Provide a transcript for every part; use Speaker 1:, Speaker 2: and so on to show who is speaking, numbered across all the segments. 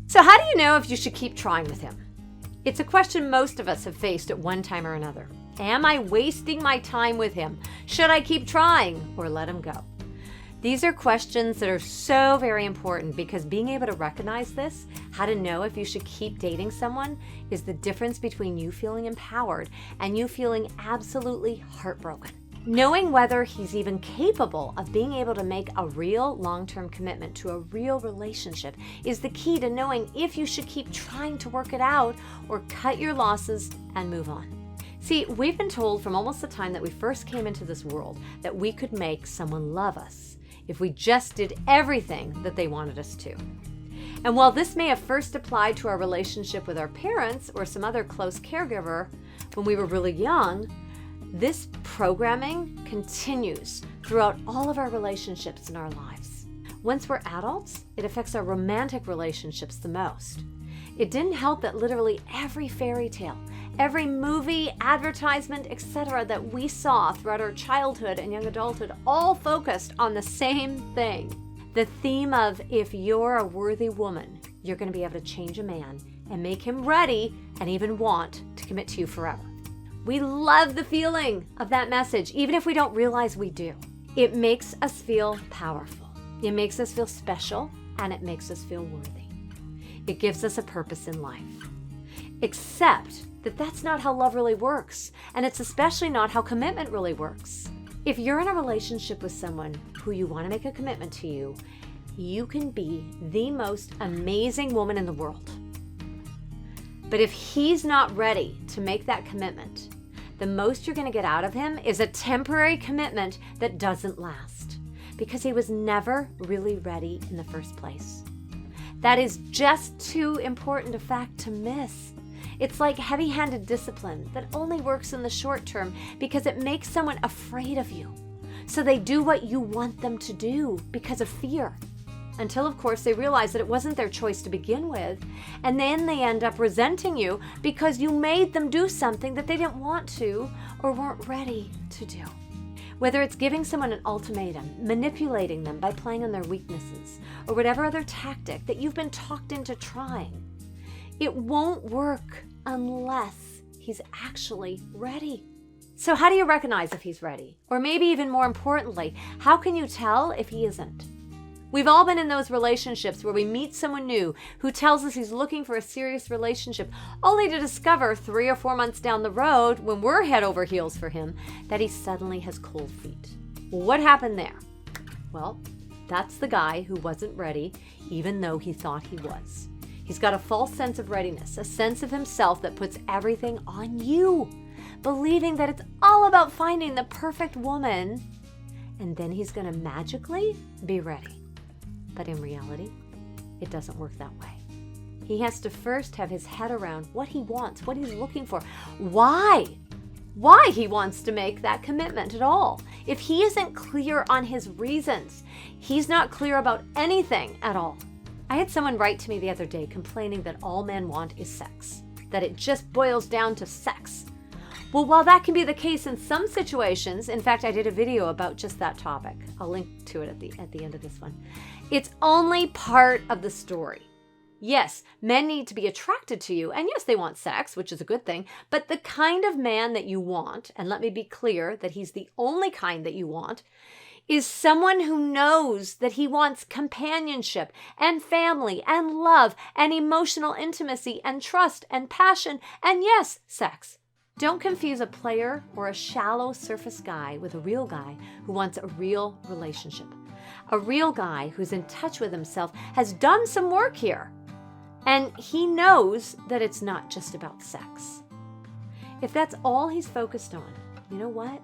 Speaker 1: So how do you know if you should keep trying with him? It's a question most of us have faced at one time or another. Am I wasting my time with him? Should I keep trying or let him go? These are questions that are so very important because being able to recognize this, how to know if you should keep dating someone, is the difference between you feeling empowered and you feeling absolutely heartbroken. Knowing whether he's even capable of being able to make a real long-term commitment to a real relationship is the key to knowing if you should keep trying to work it out or cut your losses and move on. See, we've been told from almost the time that we first came into this world that we could make someone love us if we just did everything that they wanted us to. And while this may have first applied to our relationship with our parents or some other close caregiver when we were really young, this programming continues throughout all of our relationships in our lives. Once we're adults, it affects our romantic relationships the most. It didn't help that literally every fairy tale, every movie, advertisement, etc. that we saw throughout our childhood and young adulthood all focused on the same thing. The theme of if you're a worthy woman, you're going to be able to change a man and make him ready and even want to commit to you forever. We love the feeling of that message, even if we don't realize we do. It makes us feel powerful. It makes us feel special, and it makes us feel worthy. It gives us a purpose in life. Except that that's not how love really works, and it's especially not how commitment really works. If you're in a relationship with someone who you want to make a commitment to you, you can be the most amazing woman in the world. But if he's not ready to make that commitment, the most you're going to get out of him is a temporary commitment that doesn't last because he was never really ready in the first place. That is just too important a fact to miss. It's like heavy-handed discipline that only works in the short term because it makes someone afraid of you. So they do what you want them to do because of fear. Until, of course, they realize that it wasn't their choice to begin with. And then they end up resenting you because you made them do something that they didn't want to or weren't ready to do. Whether it's giving someone an ultimatum, manipulating them by playing on their weaknesses, or whatever other tactic that you've been talked into trying, it won't work unless he's actually ready. So how do you recognize if he's ready? Or maybe even more importantly, how can you tell if he isn't? We've all been in those relationships where we meet someone new who tells us he's looking for a serious relationship, only to discover 3 or 4 months down the road, when we're head over heels for him, that he suddenly has cold feet. What happened there? Well, that's the guy who wasn't ready, even though he thought he was. He's got a false sense of readiness, a sense of himself that puts everything on you, believing that it's all about finding the perfect woman, and then he's going to magically be ready. But in reality, it doesn't work that way. He has to first have his head around what he wants, what he's looking for, why he wants to make that commitment at all. If he isn't clear on his reasons, he's not clear about anything at all. I had someone write to me the other day complaining that all men want is sex, that it just boils down to sex. Well, while that can be the case in some situations, in fact, I did a video about just that topic. I'll link to it at the end of this one. It's only part of the story. Yes, men need to be attracted to you, and yes, they want sex, which is a good thing, but the kind of man that you want, and let me be clear that he's the only kind that you want, is someone who knows that he wants companionship and family and love and emotional intimacy and trust and passion and, yes, sex. Don't confuse a player or a shallow surface guy with a real guy who wants a real relationship. A real guy who's in touch with himself has done some work here, and he knows that it's not just about sex. If that's all he's focused on, you know what?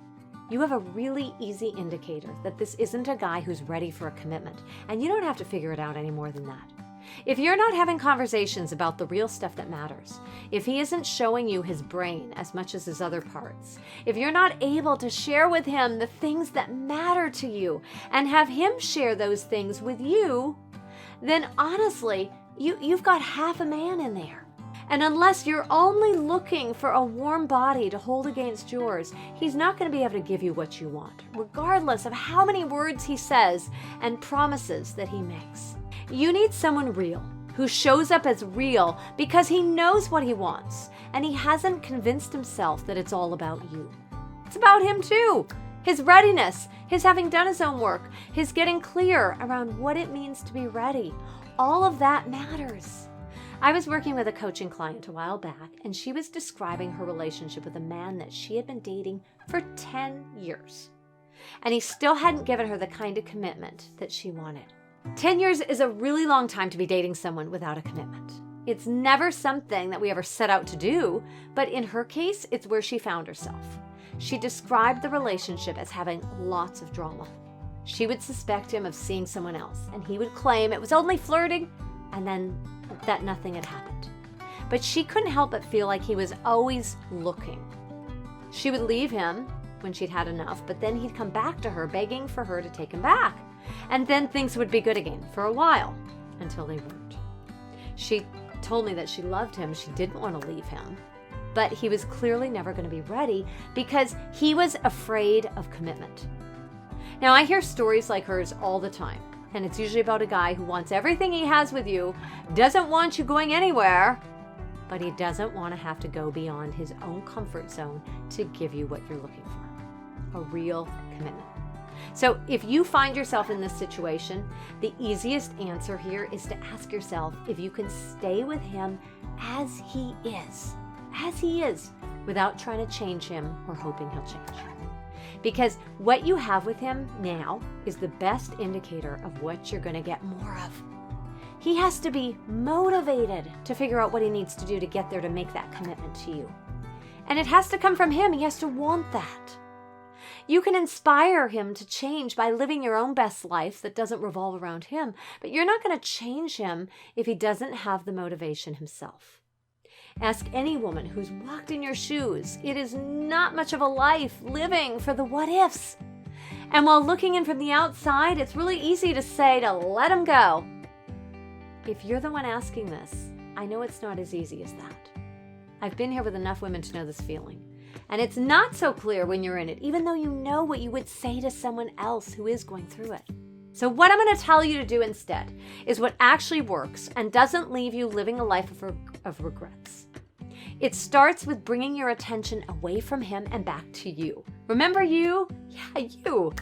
Speaker 1: You have a really easy indicator that this isn't a guy who's ready for a commitment, and you don't have to figure it out any more than that. If you're not having conversations about the real stuff that matters, if he isn't showing you his brain as much as his other parts, if you're not able to share with him the things that matter to you and have him share those things with you, then honestly, you've got half a man in there. And unless you're only looking for a warm body to hold against yours, he's not going to be able to give you what you want, regardless of how many words he says and promises that he makes. You need someone real, who shows up as real because he knows what he wants and he hasn't convinced himself that it's all about you. It's about him too. His readiness, his having done his own work, his getting clear around what it means to be ready. All of that matters. I was working with a coaching client a while back, and she was describing her relationship with a man that she had been dating for 10 years. And he still hadn't given her the kind of commitment that she wanted. 10 years is a really long time to be dating someone without a commitment. It's never something that we ever set out to do, but in her case, it's where she found herself. She described the relationship as having lots of drama. She would suspect him of seeing someone else, and he would claim it was only flirting, and then that nothing had happened. But she couldn't help but feel like he was always looking. She would leave him when she'd had enough, but then he'd come back to her begging for her to take him back. And then things would be good again for a while, until they weren't. She told me that she loved him, she didn't want to leave him, but he was clearly never going to be ready because he was afraid of commitment. Now, I hear stories like hers all the time, and it's usually about a guy who wants everything he has with you, doesn't want you going anywhere, but he doesn't want to have to go beyond his own comfort zone to give you what you're looking for. A real commitment. So if you find yourself in this situation, the easiest answer here is to ask yourself if you can stay with him as he is, without trying to change him or hoping he'll change. Because what you have with him now is the best indicator of what you're going to get more of. He has to be motivated to figure out what he needs to do to get there to make that commitment to you. And it has to come from him. He has to want that. You can inspire him to change by living your own best life that doesn't revolve around him, but you're not going to change him if he doesn't have the motivation himself. Ask any woman who's walked in your shoes. It is not much of a life living for the what ifs. And while looking in from the outside, it's really easy to say to let him go. If you're the one asking this, I know it's not as easy as that. I've been here with enough women to know this feeling. And it's not so clear when you're in it, even though you know what you would say to someone else who is going through it. So what I'm going to tell you to do instead is what actually works and doesn't leave you living a life of regrets. It starts with bringing your attention away from him and back to you. Remember you? Yeah, you.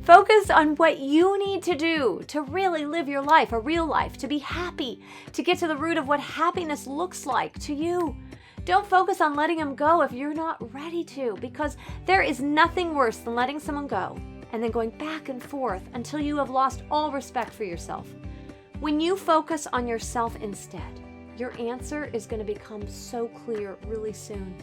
Speaker 1: Focus on what you need to do to really live your life, a real life, to be happy, to get to the root of what happiness looks like to you. Don't focus on letting him go if you're not ready to, because there is nothing worse than letting someone go and then going back and forth until you have lost all respect for yourself. When you focus on yourself instead, your answer is going to become so clear really soon.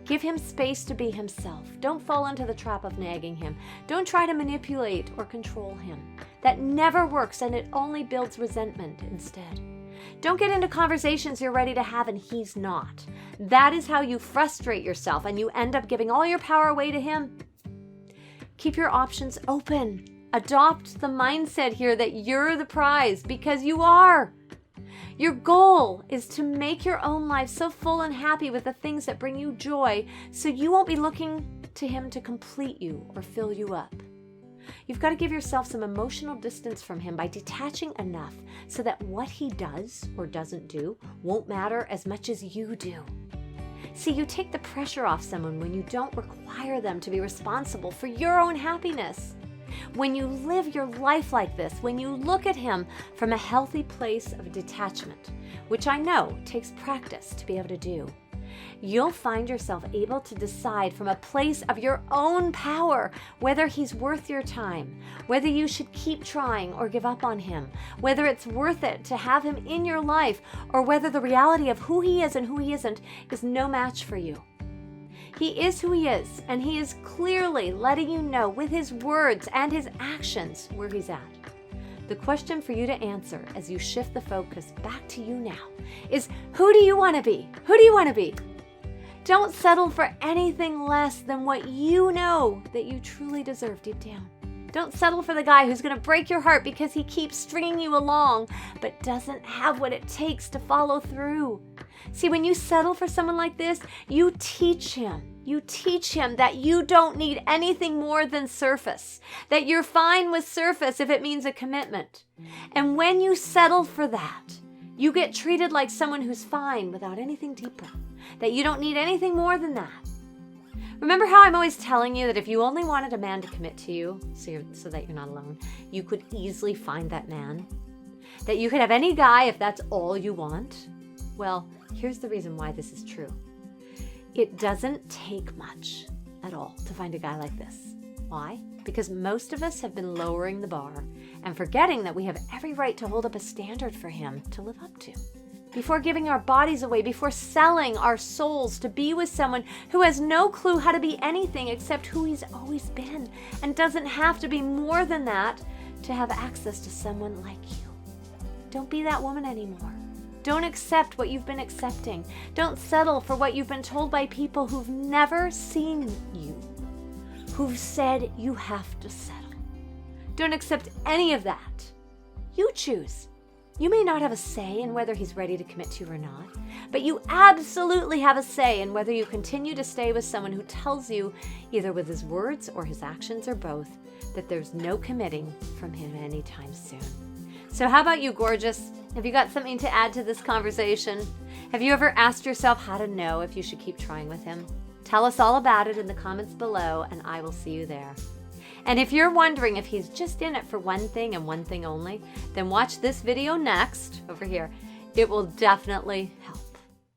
Speaker 1: Give him space to be himself. Don't fall into the trap of nagging him. Don't try to manipulate or control him. That never works, and it only builds resentment instead. Don't get into conversations you're ready to have and he's not. That is how you frustrate yourself and you end up giving all your power away to him. Keep your options open. Adopt the mindset here that you're the prize, because you are. Your goal is to make your own life so full and happy with the things that bring you joy, so you won't be looking to him to complete you or fill you up. You've got to give yourself some emotional distance from him by detaching enough so that what he does or doesn't do won't matter as much as you do. See, you take the pressure off someone when you don't require them to be responsible for your own happiness. When you live your life like this, when you look at him from a healthy place of detachment, which I know takes practice to be able to do, you'll find yourself able to decide from a place of your own power whether he's worth your time, whether you should keep trying or give up on him, whether it's worth it to have him in your life, or whether the reality of who he is and who he isn't is no match for you. He is who he is, and he is clearly letting you know with his words and his actions where he's at. The question for you to answer as you shift the focus back to you now is, who do you want to be? Who do you want to be? Don't settle for anything less than what you know that you truly deserve deep down. Don't settle for the guy who's going to break your heart because he keeps stringing you along but doesn't have what it takes to follow through. See, when you settle for someone like this, you teach him that you don't need anything more than surface, that you're fine with surface if it means a commitment. And when you settle for that, You get treated like someone who's fine without anything deeper, that you don't need anything more than that. Remember how I'm always telling you that if you only wanted a man to commit to you, so that you're not alone, you could easily find that man? That you could have any guy if that's all you want? Well, here's the reason why this is true. It doesn't take much at all to find a guy like this. Why? Because most of us have been lowering the bar and forgetting that we have every right to hold up a standard for him to live up to. Before giving our bodies away, before selling our souls to be with someone who has no clue how to be anything except who he's always been and doesn't have to be more than that to have access to someone like you. Don't be that woman anymore. Don't accept what you've been accepting. Don't settle for what you've been told by people who've never seen you, who've said you have to settle. Don't accept any of that. You choose. You may not have a say in whether he's ready to commit to you or not, but you absolutely have a say in whether you continue to stay with someone who tells you, either with his words or his actions or both, that there's no committing from him anytime soon. So how about you, gorgeous? Have you got something to add to this conversation? Have you ever asked yourself how to know if you should keep trying with him? Tell us all about it in the comments below, and I will see you there. And if you're wondering if he's just in it for one thing and one thing only, then watch this video next, over here. It will definitely